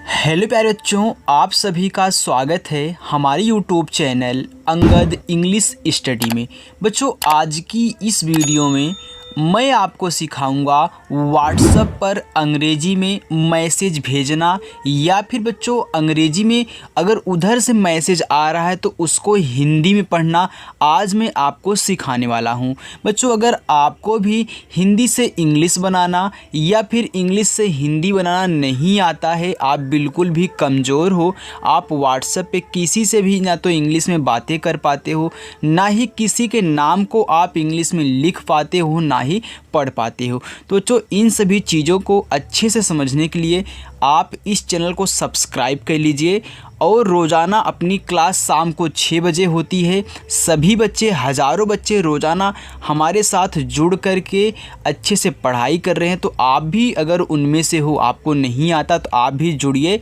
Hello प्यारे बच्चों, आप सभी का स्वागत है हमारे YouTube channel Angad English study में। बच्चों, आज की इस वीडियो में मैं आपको सिखाऊंगा व्हाट्सएप पर अंग्रेजी में मैसेज भेजना, या फिर बच्चों अंग्रेजी में अगर उधर से मैसेज आ रहा है तो उसको हिंदी में पढ़ना आज मैं आपको सिखाने वाला हूं। बच्चों, अगर आपको भी हिंदी से इंग्लिश बनाना या फिर इंग्लिश से हिंदी बनाना नहीं आता है, आप बिल्कुल भी कमज़ोर हो, आप व्हाट्सएप पे किसी से भी ना तो इंग्लिश में बातें कर पाते हो, ना ही किसी के नाम को आप इंग्लिश में लिख पाते हो, ना ही पढ़ पाते हो, तो बच्चों इन सभी चीज़ों को अच्छे से समझने के लिए आप इस चैनल को सब्सक्राइब कर लीजिए। और रोज़ाना अपनी क्लास शाम को 6 बजे होती है। सभी बच्चे, हज़ारों बच्चे रोज़ाना हमारे साथ जुड़ कर के अच्छे से पढ़ाई कर रहे हैं, तो आप भी अगर उनमें से हो, आपको नहीं आता तो आप भी जुड़िए।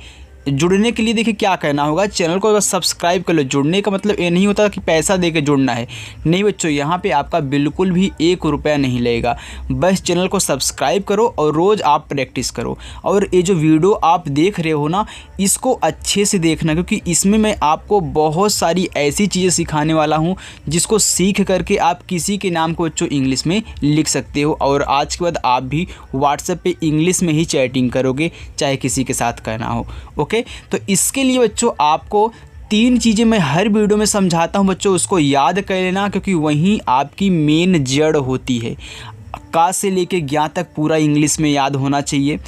जुड़ने के लिए देखिए क्या करना होगा, चैनल को बस सब्सक्राइब कर लो। जुड़ने का मतलब ये नहीं होता कि पैसा दे के जुड़ना है, नहीं बच्चों, यहाँ पे आपका बिल्कुल भी 1 रुपया नहीं लगेगा। बस चैनल को सब्सक्राइब करो और रोज़ आप प्रैक्टिस करो। और ये जो वीडियो आप देख रहे हो ना, इसको अच्छे से देखना, क्योंकि इसमें मैं आपको बहुत सारी ऐसी चीज़ें सिखाने वाला हूँ जिसको सीख करके आप किसी के नाम को बच्चों इंग्लिश में लिख सकते हो। और आज के बाद आप भी व्हाट्सएप पे इंग्लिश में ही चैटिंग करोगे, चाहे किसी के साथ करना हो। ओके, तो इसके लिए बच्चों आपको 3 चीज़ें मैं हर वीडियो में समझाता हूं बच्चों, उसको याद कर लेना, क्योंकि वहीं आपकी मेन जड़ होती है। का से लेके ज्ञा तक पूरा इंग्लिश में याद होना चाहिए,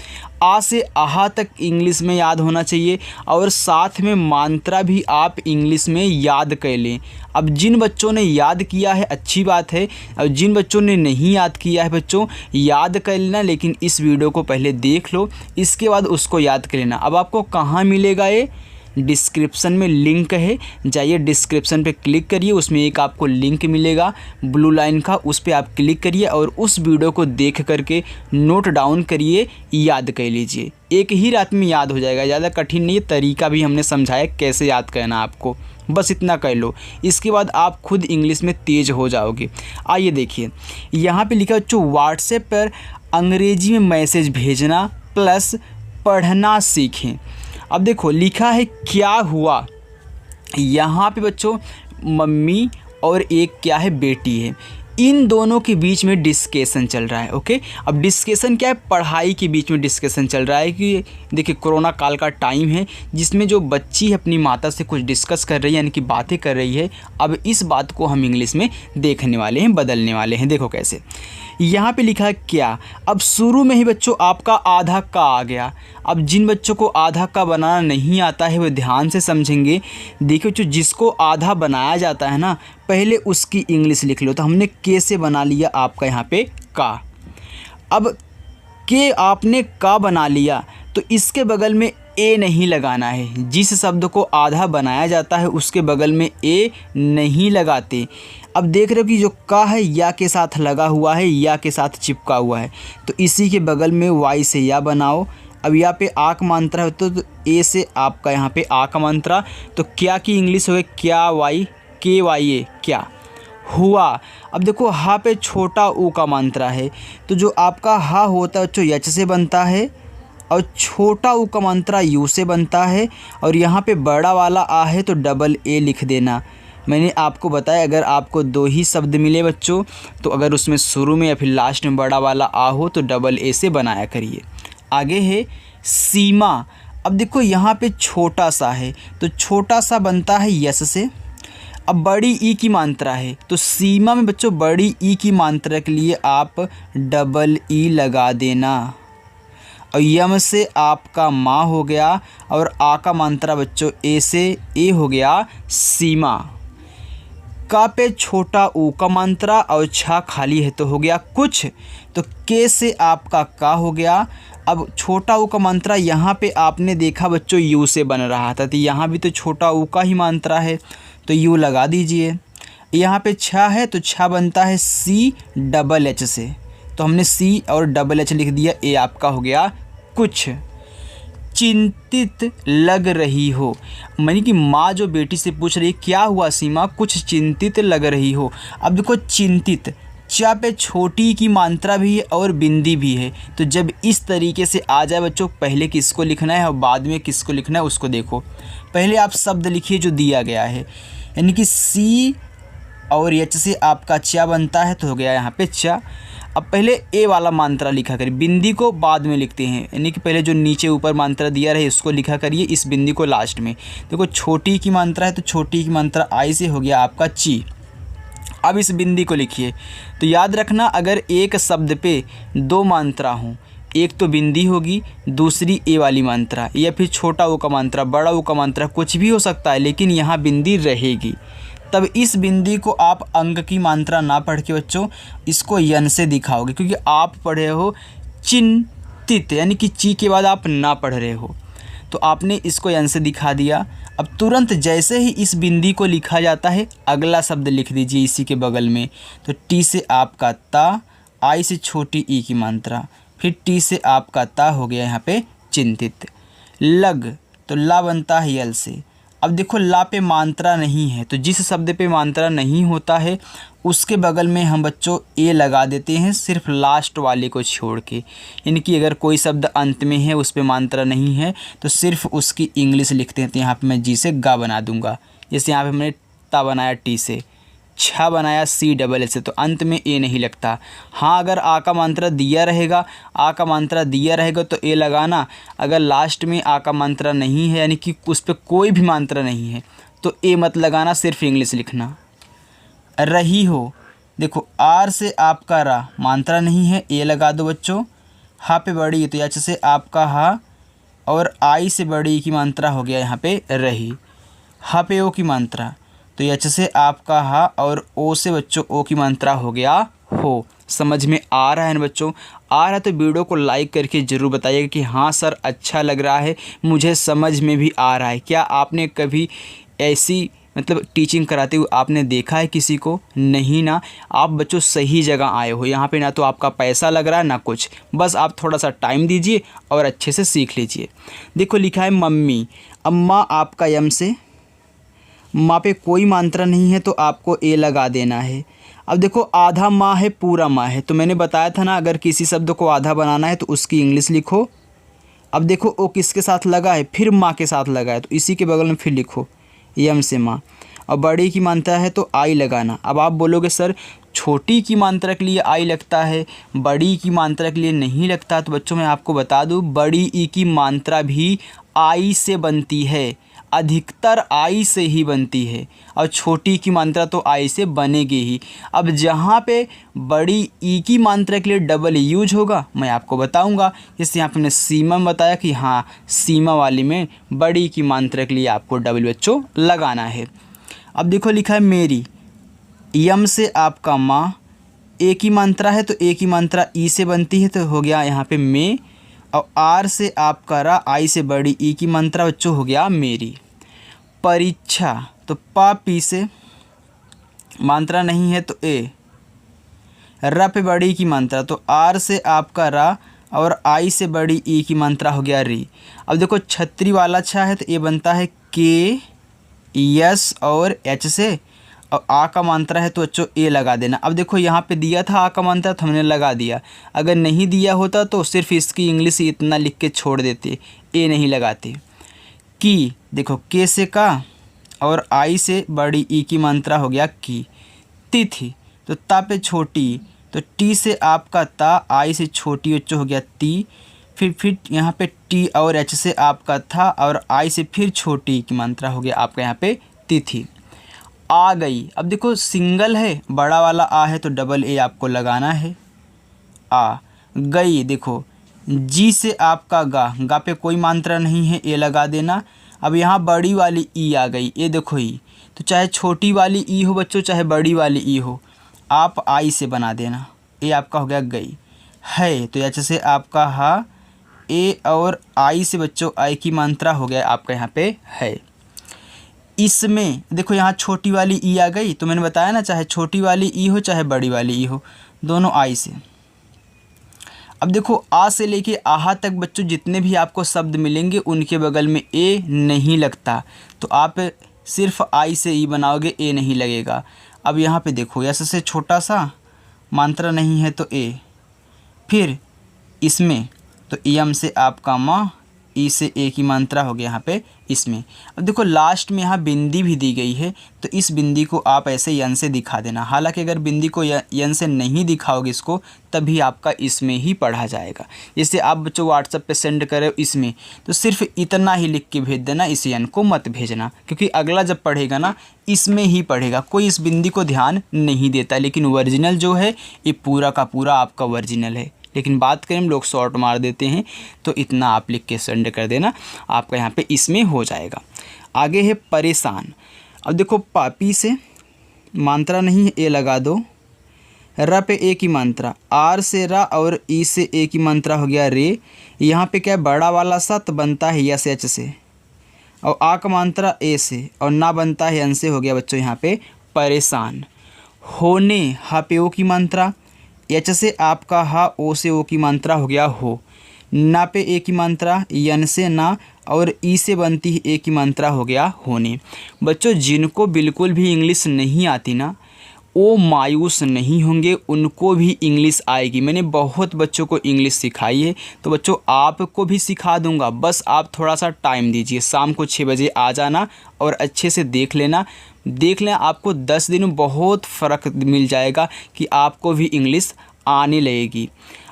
आ से आहा तक इंग्लिश में याद होना चाहिए, और साथ में मात्रा भी आप इंग्लिश में याद कर लें। अब जिन बच्चों ने याद किया है अच्छी बात है, और जिन बच्चों ने नहीं याद किया है बच्चों याद कर लेना, लेकिन इस वीडियो को पहले देख लो, इसके बाद उसको याद कर लेना। अब आपको कहाँ मिलेगा ये? डिस्क्रिप्शन में लिंक है, जाइए डिस्क्रिप्शन पे क्लिक करिए, उसमें एक आपको लिंक मिलेगा ब्लू लाइन का, उस पर आप क्लिक करिए और उस वीडियो को देख करके नोट डाउन करिए, याद कर लीजिए। एक ही रात में याद हो जाएगा, ज़्यादा कठिन नहीं है, तरीका भी हमने समझाया कैसे याद करना आपको, बस इतना कर लो। इसके बाद आप खुद इंग्लिश में तेज़ हो जाओगे। आइए देखिए, यहाँ पे लिखा बच्चों व्हाट्सएप पर अंग्रेजी में मैसेज भेजना प्लस पढ़ना सीखें। अब देखो लिखा है क्या हुआ, यहाँ पे बच्चों मम्मी और एक क्या है बेटी है, इन दोनों के बीच में डिस्कशन चल रहा है। ओके, अब डिस्कशन क्या है? पढ़ाई के बीच में डिस्कशन चल रहा है कि देखिए कोरोना काल का टाइम है, जिसमें जो बच्ची अपनी माता से कुछ डिस्कस कर रही है, यानी कि बातें कर रही है। अब इस बात को हम इंग्लिश में देखने वाले हैं, बदलने वाले हैं। देखो कैसे, यहाँ पे लिखा है क्या। अब शुरू में ही बच्चों आपका आधा का आ गया। अब जिन बच्चों को आधा का बनाना नहीं आता है वो ध्यान से समझेंगे। देखिए बच्चों, जिसको आधा बनाया जाता है ना, पहले उसकी इंग्लिश लिख लो। तो हमने के से बना लिया आपका यहाँ पे का। अब के आपने का बना लिया तो इसके बगल में ए नहीं लगाना है। जिस शब्द को आधा बनाया जाता है उसके बगल में ए नहीं लगाते। अब देख रहे हो कि जो का है या के साथ लगा हुआ है, या के साथ चिपका हुआ है, तो इसी के बगल में वाई से या बनाओ। अब यहाँ पे आ का मात्रा है तो ए से आपका यहाँ पे आ का मात्रा, तो क्या की इंग्लिश हो गई क्या वाई, के वाई ए, क्या हुआ। अब देखो हा पे छोटा ऊ का मात्रा है, तो जो आपका हा होता है बच्चों एच से बनता है, और छोटा ऊ का मात्रा यू से बनता है, और यहाँ पे बड़ा वाला आ है तो डबल ए लिख देना। मैंने आपको बताया अगर आपको 2 ही शब्द मिले बच्चों, तो अगर उसमें शुरू में या फिर लास्ट में बड़ा वाला आ हो तो डबल ए से बनाया करिए। आगे है सीमा। अब देखो यहाँ पे छोटा सा है तो छोटा सा बनता है यस से। अब बड़ी ई की मात्रा है तो सीमा में बच्चों बड़ी ई की मात्रा के लिए आप डबल ई लगा देना। और यम से आपका माँ हो गया, और आ का मात्रा बच्चों ए से ए हो गया सीमा। का पे छोटा ऊ का मात्रा और छा खाली है तो हो गया कुछ, तो के से आपका का हो गया। अब छोटा ऊ का मात्रा यहाँ पे आपने देखा बच्चों यू से बन रहा था, तो यहाँ भी तो छोटा ऊ का ही मात्रा है तो यू लगा दीजिए। यहाँ पे छा है तो छा बनता है सी डबल एच से, तो हमने सी और डबल एच लिख दिया, ए आपका हो गया कुछ। चिंतित लग रही हो, मानी कि माँ जो बेटी से पूछ रही है क्या हुआ सीमा, कुछ चिंतित लग रही हो। अब देखो चिंतित, चा पे छोटी की मात्रा भी है और बिंदी भी है। तो जब इस तरीके से आ जाए बच्चों, पहले किसको लिखना है और बाद में किसको लिखना है उसको देखो। पहले आप शब्द लिखिए जो दिया गया है, यानी कि सी और एच से आपका चा बनता है, तो हो गया यहाँ पे चा। अब पहले ए वाला मात्रा लिखा करिए, बिंदी को बाद में लिखते हैं, यानी कि पहले जो नीचे ऊपर मात्रा दिया रहे उसको लिखा करिए, इस बिंदी को लास्ट में। देखो छोटी की मात्रा है तो छोटी की मात्रा आई से हो गया आपका ची। अब इस बिंदी को लिखिए। तो याद रखना, अगर एक शब्द पे दो मात्रा हों, एक तो बिंदी होगी, दूसरी ए वाली मात्रा, या फिर छोटा ओ का मात्रा, बड़ा ओ का मात्रा, कुछ भी हो सकता है, लेकिन यहाँ बिंदी रहेगी। तब इस बिंदी को आप अंक की मात्रा ना पढ़ के बच्चों इसको यन से दिखाओगे, क्योंकि आप पढ़े हो चिंतित, यानी कि ची के बाद आप ना पढ़ रहे हो, तो आपने इसको यन से दिखा दिया। अब तुरंत जैसे ही इस बिंदी को लिखा जाता है, अगला शब्द लिख दीजिए इसी के बगल में। तो टी से आपका ता, आई से छोटी ई की मात्रा, फिर टी से आपका ता हो गया यहाँ पे चिंतित। लग, तो ला बनता है यल से। अब देखो ला पे मात्रा नहीं है, तो जिस शब्द पे मात्रा नहीं होता है उसके बगल में हम बच्चों ए लगा देते हैं, सिर्फ लास्ट वाले को छोड़ के। यानी कि अगर कोई शब्द अंत में है उस पे मात्रा नहीं है तो सिर्फ उसकी इंग्लिश लिखते हैं। तो यहाँ पे मैं जी से गा बना दूंगा, जैसे यहाँ पे मैंने ता बनाया टी से, छा बनाया सी डबल एल से, तो अंत में ए नहीं लगता। हाँ, अगर आ का मात्रा दिया रहेगा, आ का मात्रा दिया रहेगा तो ए लगाना। अगर लास्ट में आ का मात्रा नहीं है, यानी कि उस पर कोई भी मात्रा नहीं है, तो ए मत लगाना, सिर्फ इंग्लिश लिखना। रही हो, देखो आर से आपका रा, मात्रा नहीं है, ए लगा दो बच्चों। हा पे बड़ी, तो एच से आपका हा और आई से बड़ी की मात्रा हो गया यहाँ पे रही। हा पे ओ की मात्रा, तो एच से आपका हा और ओ से बच्चों ओ की मात्रा हो गया हो। समझ में आ रहा है ना बच्चों? आ रहा है तो वीडियो को लाइक करके ज़रूर बताइएगा कि हाँ सर अच्छा लग रहा है, मुझे समझ में भी आ रहा है। क्या आपने कभी ऐसी मतलब टीचिंग कराते हुए आपने देखा है किसी को? नहीं ना। आप बच्चों सही जगह आए हो, यहाँ पे ना तो आपका पैसा लग रहा है ना कुछ, बस आप थोड़ा सा टाइम दीजिए और अच्छे से सीख लीजिए। देखो लिखा है मम्मी, अब माँ आपका यम से, माँ पे कोई मात्रा नहीं है तो आपको ए लगा देना है। अब देखो आधा माँ है पूरा माँ है, तो मैंने बताया था ना अगर किसी शब्द को आधा बनाना है तो उसकी इंग्लिश लिखो। अब देखो ओ किसके साथ लगा है, फिर माँ के साथ लगा है, तो इसी के बगल में फिर लिखो यम से माँ। और बड़ी की मात्रा है तो आई लगाना। अब आप बोलोगे सर छोटी की मात्रा के लिए आई लगता है, बड़ी की मात्रा के लिए नहीं लगता। तो बच्चों मैं आपको बता दूं, बड़ी ई की मात्रा भी आई से बनती है, अधिकतर आई से ही बनती है, और छोटी की मात्रा तो आई से बनेगी ही। अब जहाँ पे बड़ी ई की मात्रा के लिए डबल यूज होगा मैं आपको बताऊंगा। जैसे यहाँ पे मैंने सीमा में बताया कि हाँ सीमा वाली में बड़ी की मात्रा के लिए आपको डबल बच्चों लगाना है। अब देखो लिखा है मेरी, यम से आपका माँ, ए की मात्रा है तो ए की मात्रा ई से बनती है, तो हो गया यहाँ पे मे। और आर से आपका रा, आई से बड़ी ई की मात्रा बच्चों हो गया मेरी। परीक्षा, तो पा पी से मात्रा नहीं है तो ए, रा पे बड़ी की मात्रा, तो आर से आपका रा और आई से बड़ी ई की मात्रा हो गया री। अब देखो छतरी वाला छा है तो ए बनता है के, यस और एच से, और आ का मात्रा है तो बच्चों ए लगा देना। अब देखो यहाँ पे दिया था आ का मात्रा तो हमने लगा दिया, अगर नहीं दिया होता तो सिर्फ इसकी इंग्लिश इतना लिख के छोड़ देते, ए नहीं लगाते। की, देखो के से का और आई से बड़ी ई की मात्रा हो गया की। तिथि, तो ता पे छोटी, तो टी से आपका ता, आई से छोटी बच्चों हो गया ती। फिर यहाँ पे टी और एच से आपका था और आई से फिर छोटी की मात्रा हो गया आपका यहाँ पे तिथि। आ गई, अब देखो सिंगल है, बड़ा वाला आ है तो डबल ए आपको लगाना है। आ गई, देखो जी से आपका गा, गा पे कोई मात्रा नहीं है, ए लगा देना। अब यहाँ बड़ी वाली ई आ गई, ए देखो ई, तो चाहे छोटी वाली ई हो बच्चों चाहे बड़ी वाली ई हो, आप आई से बना देना, ए आपका हो गया गई। है, तो एच से आपका हा, ए और आई से बच्चों आई की मात्रा हो गया आपका यहाँ पे है। इसमें देखो यहाँ छोटी वाली ई आ गई, तो मैंने बताया ना चाहे छोटी वाली ई हो चाहे बड़ी वाली ई हो, दोनों आई से। अब देखो आ से लेके आहा तक बच्चों जितने भी आपको शब्द मिलेंगे उनके बगल में ए नहीं लगता, तो आप सिर्फ आई से ई बनाओगे, ए नहीं लगेगा। अब यहाँ पे देखो यस से छोटा सा मात्रा नहीं है तो ए, फिर इसमें तो यम से आपका माँ, ई से ए की मात्रा हो गया यहाँ पे इसमें। अब देखो लास्ट में यहाँ बिंदी भी दी गई है, तो इस बिंदी को आप ऐसे यन से दिखा देना। हालांकि अगर बिंदी को यन से नहीं दिखाओगे इसको, तभी आपका इसमें ही पढ़ा जाएगा। जैसे आप बच्चों व्हाट्सएप पे सेंड करें इसमें, तो सिर्फ इतना ही लिख के भेज देना, इस यन को मत भेजना, क्योंकि अगला जब पढ़ेगा ना इसमें ही पढ़ेगा, कोई इस बिंदी को ध्यान नहीं देता। लेकिन ओरिजिनल जो है ये पूरा का पूरा आपका ओरिजिनल है। लेकिन बात करें हम लोग शॉर्ट मार देते हैं, तो इतना आप लिख के सेंड कर देना, आपका यहाँ पे इसमें हो जाएगा। आगे है परेशान। अब देखो पापी से मात्रा नहीं है, ए लगा दो, र पे ए की मात्रा, आर से रा और ई से ए की मात्रा हो गया रे। यहाँ पे क्या है, बड़ा वाला सा तो बनता है यस एच से, और आ का मात्रा ए से, और ना बनता है अन से, हो गया बच्चों यहाँ पे परेशान। होने, हा पे ओ की मात्रा, एच से आपका हा, ओ से ओ की मात्रा हो गया हो। ना पे ए की मात्रा, यन से ना, और ई से बनती है ए की मात्रा हो गया होने। बच्चों जिनको बिल्कुल भी इंग्लिश नहीं आती ना, वो मायूस नहीं होंगे, उनको भी इंग्लिश आएगी। मैंने बहुत बच्चों को इंग्लिश सिखाई है, तो बच्चों आपको भी सिखा दूंगा, बस आप थोड़ा सा टाइम दीजिए। शाम को 6 बजे आ जाना और अच्छे से देख लेना। आपको 10 दिन में बहुत फ़र्क मिल जाएगा कि आपको भी इंग्लिश आने लगेगी।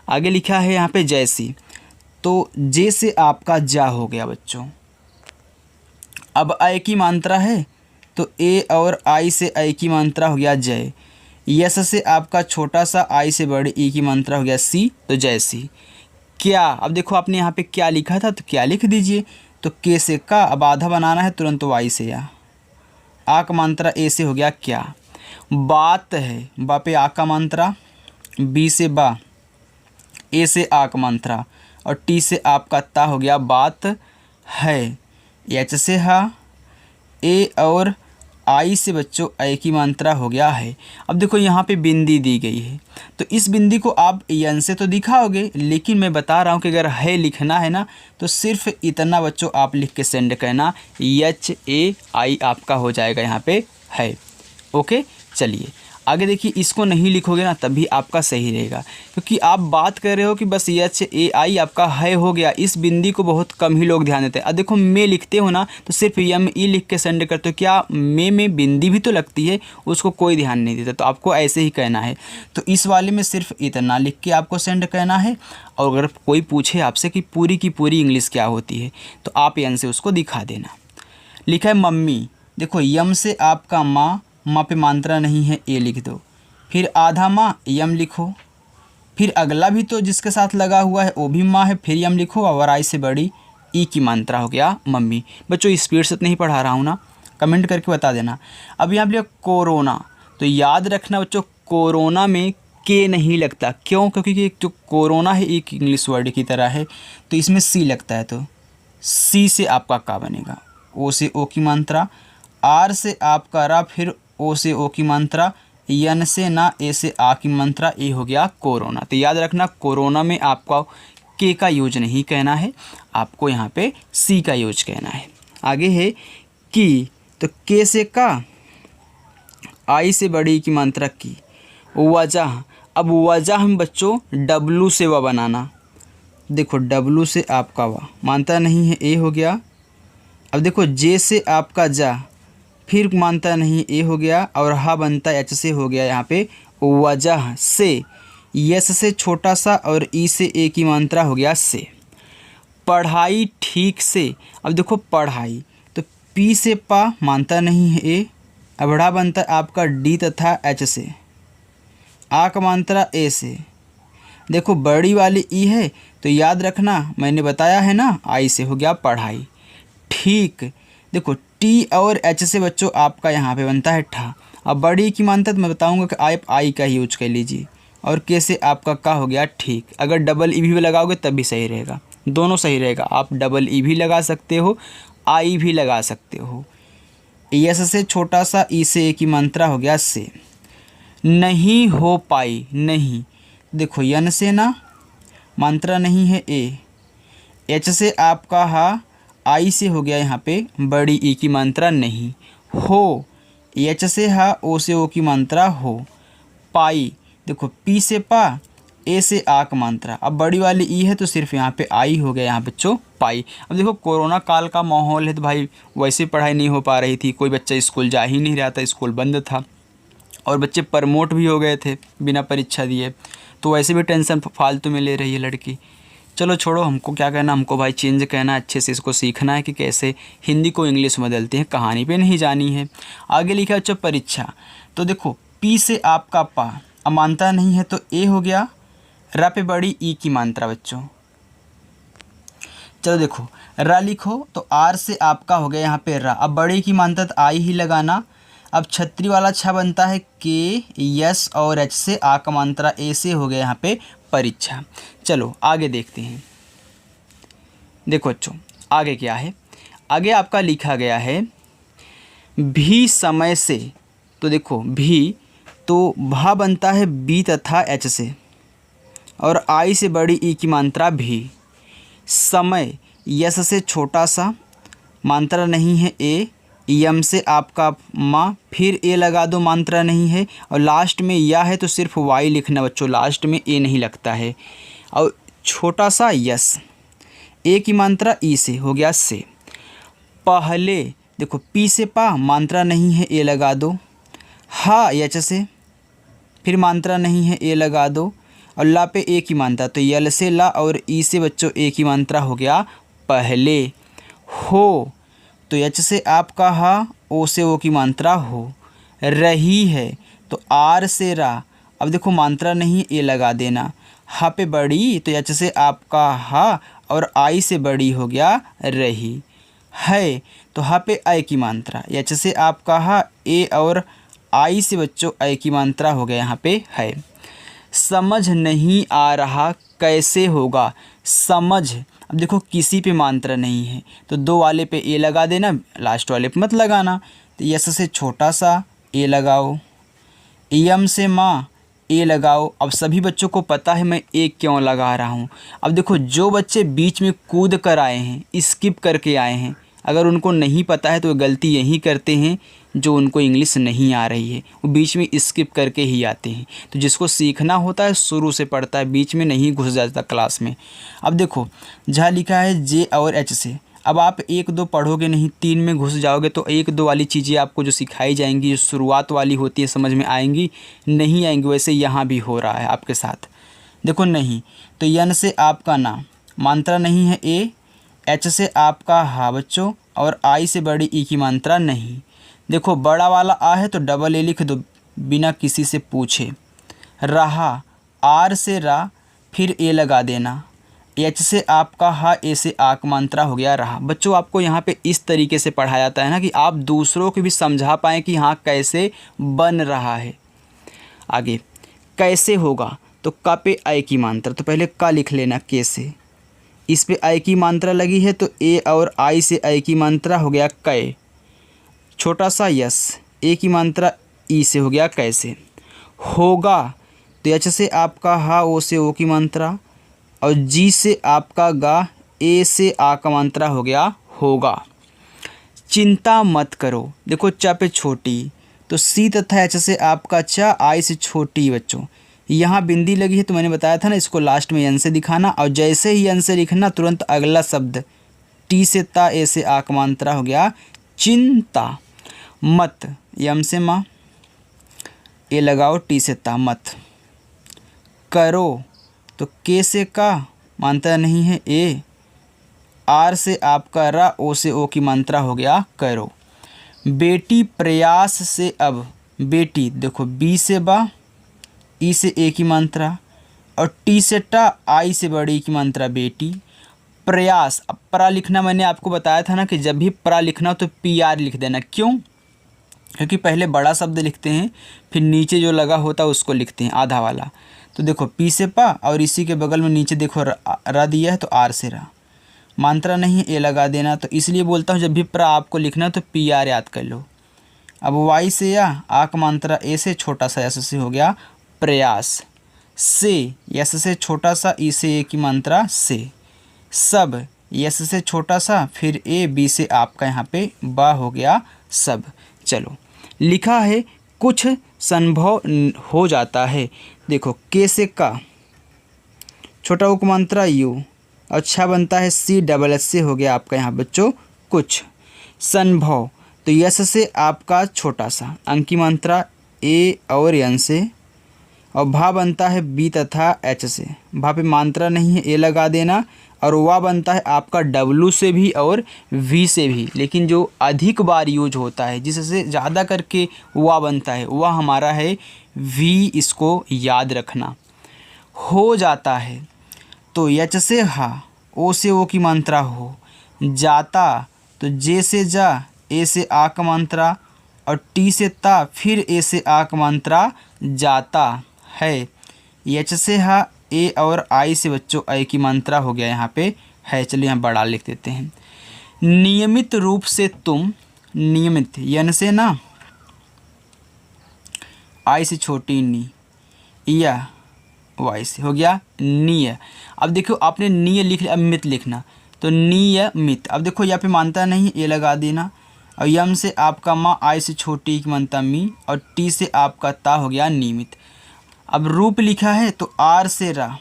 आगे लिखा है यहाँ पे जैसी, तो जे से आपका जा हो गया बच्चों। अब आई की मात्रा है, तो ए और आई से आई की मात्रा हो गया जय। यस से आपका छोटा सा, आई से बड़ी ई की मात्रा हो गया सी, तो जैसी। क्या, अब देखो आपने यहाँ पे क्या लिखा था, तो क्या लिख दीजिए। तो के से का, अब आधा बनाना है तुरंत, तो वाई से या। आ का मात्रा ए से हो गया क्या। बात है, बा पे आ का मात्रा, बी से बा, ए से आ का मात्रा, और टी से आपका ता हो गया बात है। एच से हा, ए और आई से बच्चों आई की मात्रा हो गया है। अब देखो यहाँ पे बिंदी दी गई है, तो इस बिंदी को आप यन से तो दिखाओगे, लेकिन मैं बता रहा हूँ कि अगर है लिखना है ना, तो सिर्फ इतना बच्चों आप लिख के सेंड करना, एच ए आई आपका हो जाएगा यहाँ पे है। ओके, चलिए आगे देखिए। इसको नहीं लिखोगे ना तभी आपका सही रहेगा, क्योंकि आप बात कर रहे हो कि बस एच ए आई आपका है हो गया। इस बिंदी को बहुत कम ही लोग ध्यान देते हैं। अब देखो मैं लिखते हो ना, तो सिर्फ यम ई लिख के सेंड करते हो, क्या में बिंदी भी तो लगती है, उसको कोई ध्यान नहीं देता। तो आपको ऐसे ही कहना है। तो इस वाले में सिर्फ इतना लिख के आपको सेंड करना है। और अगर कोई पूछे आपसे कि पूरी की पूरी इंग्लिश क्या होती है, तो आप यन से उसको दिखा देना। लिखा है मम्मी, देखो यम से आपका माँ, माँ पे मात्रा नहीं है, ए लिख दो। फिर आधा माँ, यम लिखो। फिर अगला भी तो जिसके साथ लगा हुआ है वो भी माँ है, फिर यम लिखो, और आई से बड़ी ई की मात्रा हो गया मम्मी। बच्चों स्पीड से नहीं पढ़ा रहा हूँ ना, कमेंट करके बता देना। अब यहाँ पे कोरोना, तो याद रखना बच्चों, कोरोना में के नहीं लगता। क्यों? क्योंकि जो कोरोना है एक इंग्लिश वर्ड की तरह है, तो इसमें सी लगता है, तो सी से आपका का बनेगा, ओ से ओ की मात्रा, आर से आपका रा, फिर ओ से ओ की मात्रा, यन से ना, ए से आ की मात्रा, ए हो गया कोरोना। तो याद रखना कोरोना में आपका के का यूज नहीं कहना है, आपको यहाँ पे सी का यूज कहना है। आगे है की, तो के से का, आई से बड़ी की मात्रा की, वजह। अब वजह हम बच्चों डब्लू से व बनाना, देखो डब्लू से आपका वा, मानता नहीं है, ए हो गया। अब देखो जे से आपका जा, फिर मानता नहीं, ए हो गया, और हा बनता एच से, हो गया यहाँ पे वजह से। यस से छोटा सा और ई से ए की मात्रा हो गया से। पढ़ाई ठीक से, अब देखो पढ़ाई, तो पी से पा, मानता नहीं है ए, अबड़ा बनता है आपका डी तथा एच से। आ का मात्रा ए से। देखो बड़ी वाली ई है, तो याद रखना मैंने बताया है ना, आई से हो गया पढ़ाई। ठीक, देखो टी और एच से बच्चों आपका यहाँ पे बनता है ठा। अब बड़ी की मात्रा तो मैं बताऊंगा कि आप आई का ही यूज कर लीजिए, और के से आपका का हो गया ठीक। अगर डबल ई भी लगाओगे तब भी सही रहेगा, दोनों सही रहेगा। आप डबल ई भी लगा सकते हो, आई भी लगा सकते हो। यस से छोटा सा, ई से ए की मात्रा हो गया से। नहीं हो पाई, नहीं, देखो यन से ना, मात्रा नहीं है ए, एच से आपका हा, आई से हो गया यहाँ पे बड़ी ई की मात्रा नहीं, हो, एच से हा, ओ से ओ की मात्रा हो। पाई, देखो पी से पा, ए से आ का मात्रा, अब बड़ी वाली ई है तो सिर्फ यहाँ पे आई हो गया यहाँ बच्चों पाई। अब देखो कोरोना काल का माहौल है तो भाई वैसे पढ़ाई नहीं हो पा रही थी, कोई बच्चा स्कूल जा ही नहीं रहा था, स्कूल बंद था और बच्चे प्रमोट भी हो गए थे बिना परीक्षा दिए, तो वैसे भी टेंशन फालतू में ले रही है लड़की। चलो छोड़ो, हमको क्या कहना, हमको भाई चेंज कहना, अच्छे से इसको सीखना है कि कैसे हिंदी को इंग्लिश में बदलते हैं, कहानी पे नहीं जानी है। आगे लिखा है बच्चों परीक्षा, तो देखो पी से आपका पा, अब मात्रा नहीं है तो ए हो गया, रा पे बड़ी ई की मात्रा बच्चों। चलो देखो रा लिखो तो आर से आपका हो गया यहाँ पे रा, अब बड़ी की मात्रा तो आई ही लगाना। अब छतरी वाला छा बनता है के, यस और एच से आ का मात्रा ए से हो गया यहाँ पे परीक्षा। चलो आगे देखते हैं। देखो बच्चों आगे क्या है, आगे आपका लिखा गया है भी समय से, तो देखो भी तो भा बनता है बी तथा एच से और आई से बड़ी ई की मात्रा भी। समय यस से छोटा सा, मात्रा नहीं है ए, यम से आपका माँ, फिर ए लगा दो, मात्रा नहीं है, और लास्ट में या है तो सिर्फ वाई लिखना बच्चों, लास्ट में ए नहीं लगता है। और छोटा सा यस, ए की मात्रा ई से हो गया से। पहले देखो पी से पा, मात्रा नहीं है ए लगा दो, हा यच से, फिर मात्रा नहीं है ए लगा दो, और ला पे ए की मात्रा, तो यल से ला और ई से बच्चों ए की मात्रा हो गया पहले। हो तो एच से आपका हा, ओ से ओ की मात्रा हो। रही है तो आर से रा, अब देखो मात्रा नहीं ए लगा देना। हा पे बड़ी तो एच से आपका हा और आई से बड़ी हो गया रही। है तो हा पे आई की मात्रा, एच से आपका हा, ए और आई से बच्चों आई की मात्रा हो गया यहाँ पे है। समझ नहीं आ रहा कैसे होगा, समझ, अब देखो किसी पे मात्रा नहीं है तो दो वाले पे ए लगा देना, लास्ट वाले पे मत लगाना। तो यस से छोटा सा ए लगाओ, यम से माँ ए लगाओ। अब सभी बच्चों को पता है मैं ए क्यों लगा रहा हूँ। अब देखो जो बच्चे बीच में कूद कर आए हैं, स्किप करके आए हैं, अगर उनको नहीं पता है तो गलती यही करते हैं जो उनको इंग्लिश नहीं आ रही है, वो बीच में स्किप करके ही आते हैं। तो जिसको सीखना होता है शुरू से पढ़ता है, बीच में नहीं घुस जाता क्लास में। अब देखो जहाँ लिखा है जे और एच से, अब आप एक दो पढ़ोगे नहीं, तीन में घुस जाओगे तो एक दो वाली चीज़ें आपको जो सिखाई जाएंगी, जो शुरुआत वाली होती है समझ में आएंगी, नहीं आएंगी। वैसे यहाँ भी हो रहा है आपके साथ। देखो नहीं तो यन से आपका ना, मात्रा नहीं है ए, एच से आपका हा बच्चों, और आई से बड़ी ई की मात्रा नहीं। देखो बड़ा वाला आ है तो डबल ए लिख दो बिना किसी से पूछे। रहा, आर से रा, फिर ए लगा देना, एच से आपका हा, ए से आक मात्रा हो गया रहा। बच्चों आपको यहाँ पे इस तरीके से पढ़ाया जाता है ना कि आप दूसरों को भी समझा पाएँ कि हाँ कैसे बन रहा है। आगे कैसे होगा, तो का पे आई की मात्रा, तो पहले का लिख लेना के से, इस पे आई की मात्रा लगी है तो ए और आई से आई की मात्रा हो गया कै। छोटा सा यस, ए की मात्रा ई से हो गया कैसे। होगा तो एच से आपका हा, ओ से ओ की मात्रा, और जी से आपका गा, ए से आ का मात्रा हो गया होगा। चिंता मत करो, देखो चा पे छोटी तो सी तथा एच से आपका चा, आई से छोटी बच्चों। यहाँ बिंदी लगी है तो मैंने बताया था ना, इसको लास्ट में यन से दिखाना, और जैसे ही यन से लिखना तुरंत अगला शब्द टी से ता, ए से आ का मात्रा हो गया चिंता। मत, यम से माँ, ए लगाओ, टी से ता, मत। करो तो के से का, मात्रा नहीं है ए, आर से आपका रा, ओ से ओ की मात्रा हो गया करो। बेटी प्रयास से, अब बेटी देखो बी से बा, ई से ए की मात्रा, और टी से टा, आई से बड़ी की मात्रा बेटी। प्रयास, अब प्रा लिखना मैंने आपको बताया था ना कि जब भी प्रा लिखना हो तो पी आर लिख देना। क्यों? क्योंकि पहले बड़ा शब्द लिखते हैं फिर नीचे जो लगा होता है उसको लिखते हैं आधा वाला। तो देखो पी से पा, और इसी के बगल में नीचे देखो रा दिया है तो आर से रा, मात्रा नहीं है ए लगा देना। तो इसलिए बोलता हूँ जब भी प्रा आपको लिखना तो पी आर याद कर लो। अब वाई से या, आक मात्रा ए से, छोटा सा एस से हो गया प्रयास। से, यस से छोटा सा, ई से ए की मात्रा से। सब, यस से छोटा सा, फिर ए, बी से आपका यहाँ पे बा हो गया सब। चलो लिखा है कुछ संभव हो जाता है देखो के से का, छोटा उक मात्रा यू, अच्छा बनता है सी डबल एस से हो गया आपका यहाँ बच्चों कुछ। संभव, तो यस से आपका छोटा सा, अंक की मात्रा ए और एन से, और भा बनता है बी तथा एच से, भा पे मात्रा नहीं है ए लगा देना, और वा बनता है आपका डब्लू से भी और वी से भी, लेकिन जो अधिक बार यूज होता है जिससे ज़्यादा करके वा बनता है वह हमारा है वी, इसको याद रखना। हो जाता है, तो यच से हा, ओ से ओ की मात्रा हो, जाता तो जे से जा, ए से आ का मात्रा, और टी से ता, फिर ए से आ का मात्रा जाता है। यच से हा, ए और आई से बच्चों आई की मात्रा हो गया यहाँ पे है। चलिए यहाँ बड़ा लिख देते हैं। नियमित रूप से तुम, नियमित यन से ना, आई से छोटी नी, या वाई से हो गया निय। अब देखो आपने निय लिख लिया, अब मित लिखना, तो नियमित। अब देखो यहाँ पे मानता नहीं, ए लगा देना, और यम से आपका माँ, आई से छोटी की मानता मी, और टी से आपका ता हो गया नियमित। अब रूप लिखा है तो आर से रा।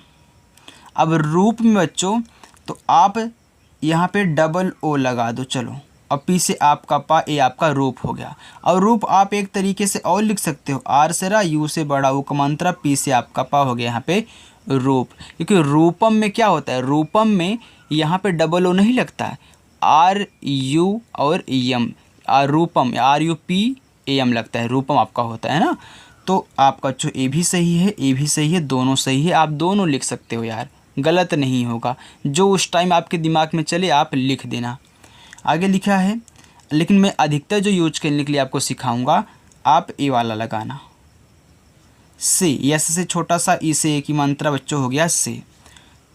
अब रूप में बच्चों तो आप यहाँ पे डबल ओ लगा दो, चलो, और पी से आपका पा, ए आपका रूप हो गया। और रूप आप एक तरीके से और लिख सकते हो, आर से रा, यू से बड़ा ऊ का मात्रा, पी से आपका पा हो गया यहाँ पे रूप। क्योंकि रूपम में क्या होता है, रूपम में यहाँ पे डबल ओ नहीं लगता है, आर यू और यम, Roopam R U P A M लगता है, रूपम आपका होता है ना। तो आपका जो ए भी सही है, ए भी सही है, दोनों सही है, आप दोनों लिख सकते हो यार, गलत नहीं होगा। जो उस टाइम आपके दिमाग में चले आप लिख देना। आगे लिखा है, लेकिन मैं अधिकतर जो यूज करने के लिए आपको सिखाऊंगा, आप ए वाला लगाना। से, यस से छोटा सा, ई से ए की मात्रा बच्चों हो गया से।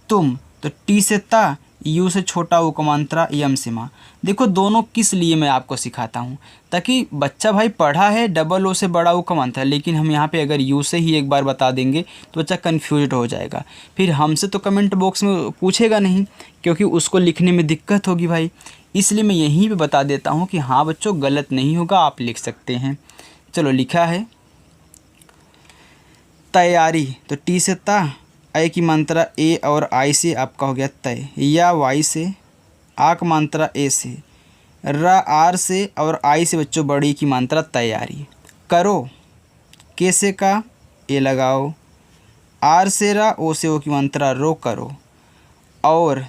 तुम, तो टी से ता, यू से छोटा ओ का मात्रा, यम से माँ। देखो दोनों किस लिए मैं आपको सिखाता हूँ, ताकि बच्चा भाई पढ़ा है डबल ओ से बड़ा ओ का मात्रा, लेकिन हम यहाँ पे अगर यू से ही एक बार बता देंगे तो बच्चा कन्फ्यूज हो जाएगा, फिर हमसे तो कमेंट बॉक्स में पूछेगा नहीं, क्योंकि उसको लिखने में दिक्कत होगी भाई। इसलिए मैं यहीं पे बता देता हूँ कि हाँ बच्चों गलत नहीं होगा, आप लिख सकते हैं। चलो लिखा है तैयारी, तो टी से ता, आई की मात्रा ए और आई से आपका हो गया तय, या वाई से, आ का मात्रा ए से, रा आर से और आई से बच्चों बड़ी की मात्रा तैयारी। करो, के से का, ए लगाओ, आर से रा, ओ से ओ की मात्रा रो, करो। और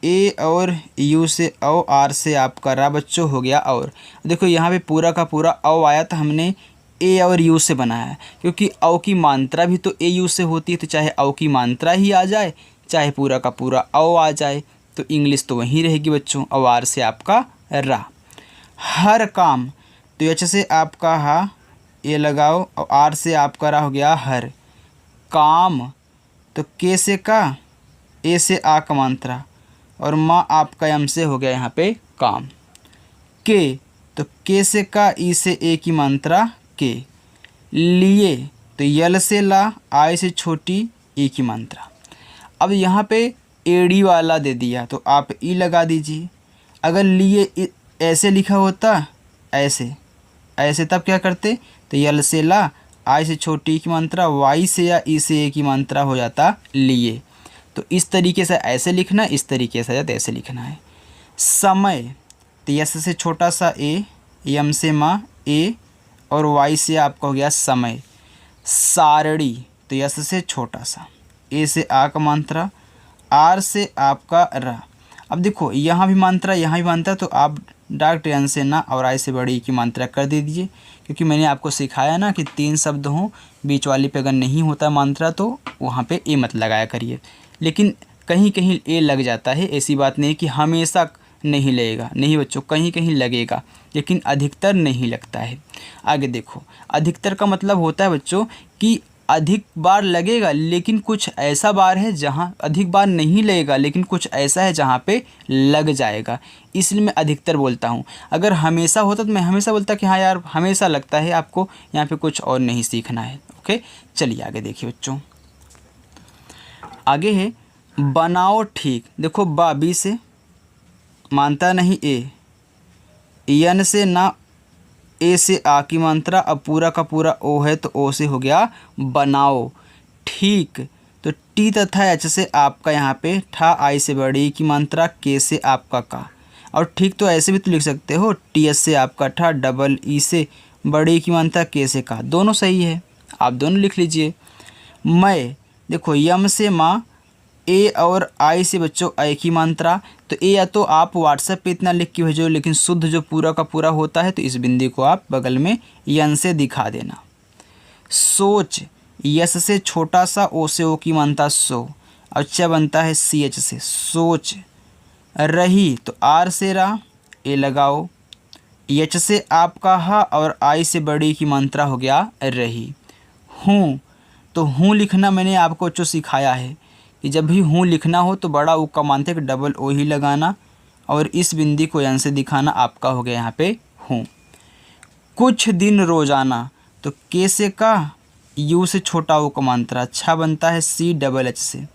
ए और यू से औ, आर से आपका रा बच्चों हो गया और। देखो यहाँ पे पूरा का पूरा औ आया था, हमने ए और यू से बनाया है, क्योंकि औ की मात्रा भी तो ए यू से होती है, तो चाहे औ की मात्रा ही आ जाए, चाहे पूरा का पूरा औ आ जाए, तो इंग्लिश तो वहीं रहेगी बच्चों। और आर से आपका रा। हर काम, तो एच से आपका हा, ए लगाओ, और आर से आपका रा हो गया हर। काम, तो के से का, ए से आ का मात्रा, और माँ आपका एम से हो गया यहाँ पे काम। के, तो के से का, ई से ए की मात्रा के। लिए, तो यल से ला, आई से छोटी ए की मात्रा। अब यहाँ पे एडी वाला दे दिया तो आप ई लगा दीजिए। अगर लिए ऐसे लिखा होता, ऐसे ऐसे, तब क्या करते, तो यल से ला, आई से छोटी की मात्रा, वाई से या ई से ए की मात्रा हो जाता लिए। तो इस तरीके से ऐसे लिखना, इस तरीके से ऐसे लिखना है। समय, तो यस से छोटा सा ए, यम से माँ ए, और वाई से आपका हो गया समय। सारणी, तो यस से छोटा सा, ए से आ का मात्रा, आर से आपका रा। अब देखो यहाँ भी मात्रा, यहाँ भी मात्रा, तो आप डायरेक्ट एन से ना और आई से बड़ी की मात्रा कर दे दीजिए, क्योंकि मैंने आपको सिखाया ना कि 3 शब्द हों, बीच वाली पे अगर नहीं होता मात्रा तो वहाँ पे ए मत लगाया करिए। लेकिन कहीं कहीं ए लग जाता है, ऐसी बात नहीं कि हमेशा नहीं लगेगा, नहीं बच्चों, कहीं कहीं लगेगा, लेकिन अधिकतर नहीं लगता है। आगे देखो, अधिकतर का मतलब होता है बच्चों कि अधिक बार लगेगा, लेकिन कुछ ऐसा बार है जहाँ अधिक बार नहीं लगेगा, लेकिन कुछ ऐसा है जहाँ पे लग जाएगा, इसलिए मैं अधिकतर बोलता हूँ। अगर हमेशा होता तो मैं हमेशा बोलता कि हाँ यार हमेशा लगता है, आपको यहाँ पे कुछ और नहीं सीखना है। ओके, चलिए आगे देखिए बच्चों। आगे है बनाओ ठीक। देखो बा, बी से मानता नहीं ए, यन से ना, ए से आ की मात्रा, अब पूरा का पूरा ओ है तो ओ से हो गया बनाओ ठीक। तो टी तथा एच से आपका यहाँ पे ठा आई से बड़ी की मात्रा, के से आपका का। और ठीक तो ऐसे भी तो लिख सकते हो, टी एच से आपका ठा, डबल ई से बड़ी की मात्रा, के से का। दोनों सही है, आप दोनों लिख लीजिए। मैं, देखो यम से माँ, ए और आई से बच्चों आई की मात्रा। तो ए या तो आप व्हाट्सएप पे इतना लिख के भेजो, लेकिन शुद्ध जो पूरा का पूरा होता है तो इस बिंदु को आप बगल में यन से दिखा देना। सोच, यस से छोटा सा, ओ से ओ की मात्रा सो। अच्छा बनता है सी एच से, सोच। रही, तो आर से रा, ए लगाओ। एच से आपका हा और आई से बड़ी की मात्रा हो गया रही। हूँ, तो हूँ लिखना मैंने आपको जो सिखाया है कि जब भी हूँ लिखना हो तो बड़ा ऊ का मानते कि डबल ओ ही लगाना और इस बिंदी को यन से दिखाना। आपका हो गया यहाँ पे हूँ। कुछ दिन रोजाना, तो के से का, यू से छोटा ओ का मात्रा, अच्छा बनता है सी डबल एच से।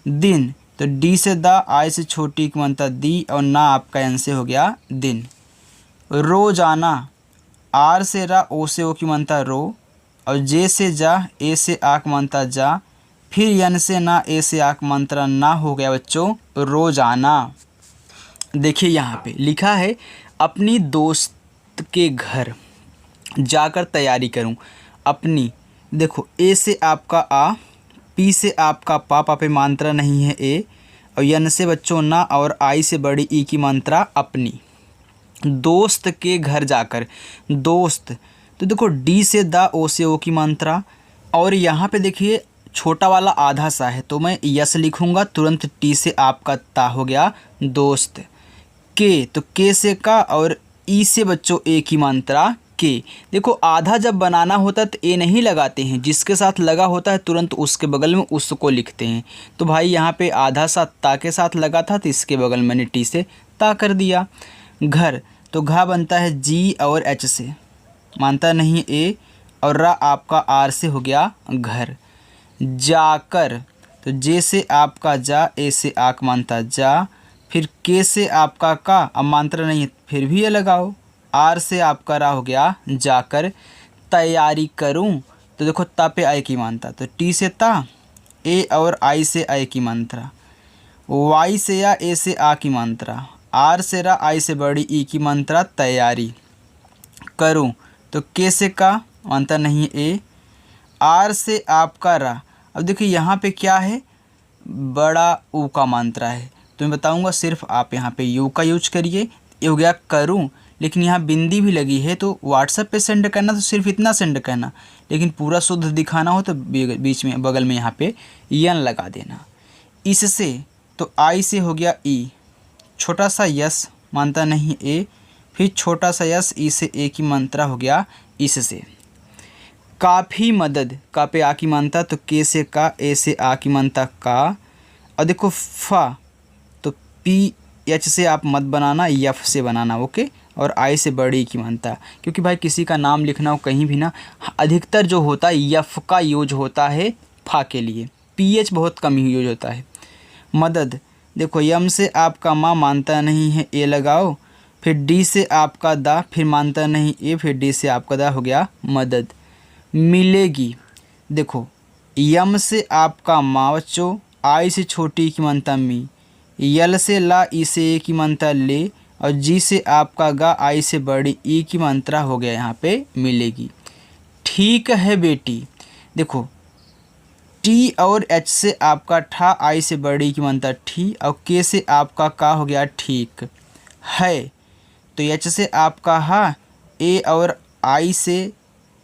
दिन, तो डी से दा, आई से छोटी की मात्रा दी और ना आपका यन से हो गया दिन। रोजाना, आर से रा, ओ से ओ की मात्रा रो और जे से जा, ए से आक मात्रा जा, फिर यन से ना, ए से आक मात्रा ना, हो गया बच्चों रोजाना। देखिए यहाँ पे लिखा है अपनी दोस्त के घर जाकर तैयारी करूं। अपनी, देखो ए से आपका आ, पी से आपका पा पे मात्रा नहीं है ए, और यन से बच्चों ना और आई से बड़ी ई की मात्रा अपनी। दोस्त के घर जाकर, दोस्त, तो देखो डी से दा, ओ से ओ की मात्रा और यहाँ पे देखिए छोटा वाला आधा सा है तो मैं यस लिखूँगा, तुरंत टी से आपका ता हो गया दोस्त। के, तो के से का और ई से बच्चों ए की मात्रा के। देखो आधा जब बनाना होता है तो ए नहीं लगाते हैं, जिसके साथ लगा होता है तुरंत उसके बगल में उसको लिखते हैं। तो भाई यहाँ पे आधा सा ता के साथ लगा था तो इसके बगल मैंने टी से ता कर दिया। घर, तो घा बनता है जी और एच से, मानता नहीं ए, और रा आपका आर से हो गया घर। जाकर, तो जे से आपका जा, ए से आक मानता जा, फिर के से आपका का, अब मात्रा नहीं है फिर भी ये लगाओ, आर से आपका रा हो गया जाकर। तैयारी करूं, तो देखो ता पे आई की मात्रा, तो टी से ता, ए और आई से आई की मात्रा, वाई से या ए से आ की मात्रा, आर से रा, आई से बड़ी ई की मात्रा तैयारी करूं, तो के से का मात्रा नहीं ए, आर से आपका रा। अब देखिए यहाँ पे क्या है, बड़ा ऊ का मात्रा है तो मैं बताऊंगा सिर्फ आप यहाँ पे यू का यूज करिए। ये हो गया करूं, लेकिन यहाँ बिंदी भी लगी है तो व्हाट्सएप पे सेंड करना तो सिर्फ इतना सेंड करना, लेकिन पूरा शुद्ध दिखाना हो तो बीच में बगल में यहाँ पे यन लगा देना। इससे, तो आई से हो गया ई, छोटा सा यस मानता नहीं ए, फिर छोटा सा यस ई से ए की मात्रा हो गया इससे। काफ़ी मदद, का पे आ की मानता तो के से का, ए से आ की मानता का, और देखो फा, तो पी एच से आप मत बनाना, यफ से बनाना, ओके। और आई से बड़ी की मानता, क्योंकि भाई किसी का नाम लिखना हो कहीं भी ना, अधिकतर जो होता है यफ का यूज होता है फा के लिए, पी एच बहुत कम ही यूज होता है। मदद, देखो यम से आपका माँ मानता नहीं है ए लगाओ, फिर डी से आपका दा, फिर मानता नहीं ए, फिर डी से आपका दा हो गया मदद। मिलेगी, देखो यम से आपका माँ बच्चों, आई से छोटी की मानता मी, यल से ला, ई से ए की मात्रा ले, और जी से आपका गा, आई से बड़ी ई की मात्रा हो गया यहाँ पे मिलेगी। ठीक है बेटी, देखो टी और एच से आपका ठा, आई से बड़ी की मात्रा ठी, और के से आपका का हो गया ठीक है, तो एच से आपका हा, ए और आई से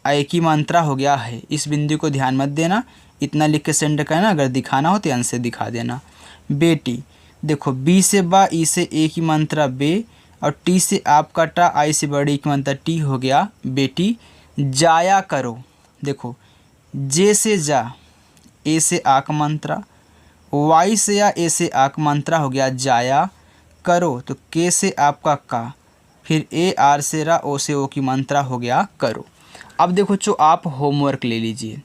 आई की मात्रा हो गया है। इस बिंदु को ध्यान मत देना, इतना लिख के सेंड करना, अगर दिखाना हो तो यन से दिखा देना। बेटी, देखो बी से बा, ई से ए की मात्रा बे, और टी से आपका टा, आई से बड़ी की मात्रा टी हो गया बेटी। जाया करो, देखो जे से जा, ए से आक मात्रा, वाई से या ए से आक मात्रा हो गया जाया करो, तो के से आपका का, फिर ए आर से रा, ओ से ओ की मात्रा हो गया करो। अब देखो जो आप होमवर्क ले लीजिए,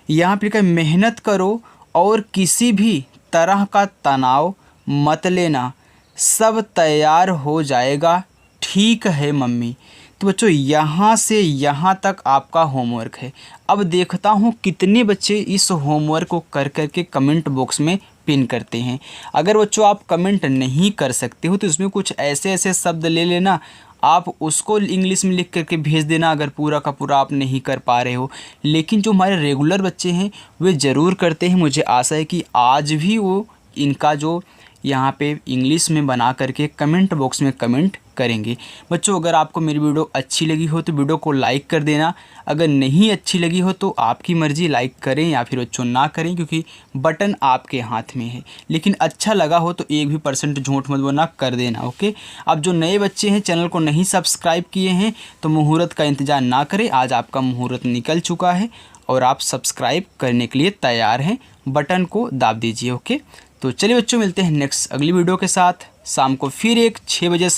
यहाँ पे लिखा है मेहनत करो और किसी भी तरह का तनाव मत लेना, सब तैयार हो जाएगा। ठीक है मम्मी। तो बच्चों यहाँ से यहाँ तक आपका होमवर्क है। अब देखता हूँ कितने बच्चे इस होमवर्क को कर कर के कमेंट बॉक्स में पिन करते हैं। अगर बच्चों आप कमेंट नहीं कर सकते हो तो इसमें कुछ ऐसे ऐसे शब्द ले लेना, आप उसको इंग्लिश में लिख करके भेज देना अगर पूरा का पूरा आप नहीं कर पा रहे हो। लेकिन जो हमारे रेगुलर बच्चे हैं वे ज़रूर करते हैं। मुझे आशा है कि आज भी वो इनका जो यहाँ पे इंग्लिश में बना करके कमेंट बॉक्स में कमेंट करेंगे। बच्चों अगर आपको मेरी वीडियो अच्छी लगी हो तो वीडियो को लाइक कर देना। अगर नहीं अच्छी लगी हो तो आपकी मर्ज़ी, लाइक करें या फिर बच्चों ना करें, क्योंकि बटन आपके हाथ में है। लेकिन अच्छा लगा हो तो 1% झूठ मत बोलना, कर देना। ओके। अब जो नए बच्चे हैं चैनल को नहीं सब्सक्राइब किए हैं तो मुहूर्त का इंतज़ार ना करें, आज आपका मुहूर्त निकल चुका है और आप सब्सक्राइब करने के लिए तैयार हैं। बटन को दाब दीजिए। ओके। तो चलिए बच्चों, मिलते हैं नेक्स्ट अगली वीडियो के साथ शाम को फिर एक 6 बजे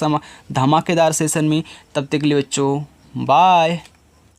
धमाकेदार सेशन में। तब तक के लिए बच्चों बाय।